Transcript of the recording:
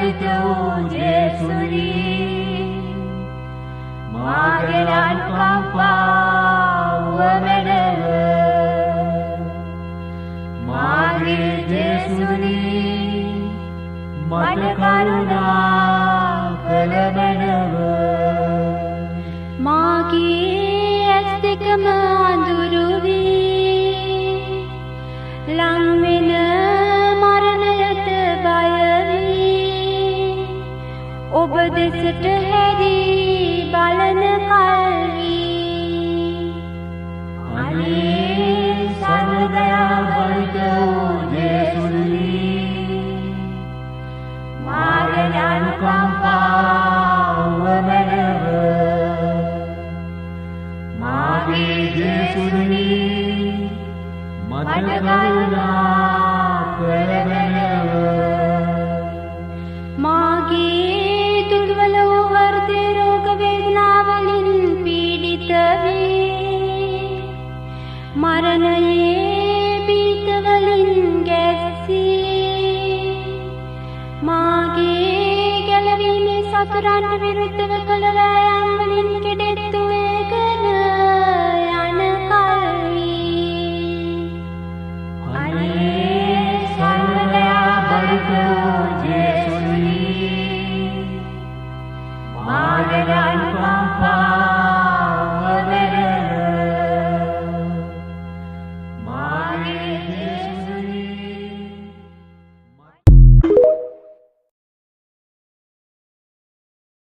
පතිත වූ ජේසුනි මාගේ අනුකම්පාව වැඩව මාගේ ජේසුනි මට කරුණා කළ බැනව මාගේ ඇස් දෙකම අඳුරු වී ලං වෙන මරණයට බය වී ඔබ දෙසට හැරී බලන කල්වි අනේ සර්වදයා බරිත වූ ජේසුනි මාගේ අනුකම්පාව වැඩව මාගේ ජේසුනි මට කරුණා කළ බැනව මාගේ දුර්වල වූ හෘදය රෝග වේදනාවලින් පීඩිත වී මරණයේ බීතවලින් ගැස්සී මාගේ ගැලවීමේ සතුරන්ට විරුද්ධව කළ වෑයම් වලින් කෙඩ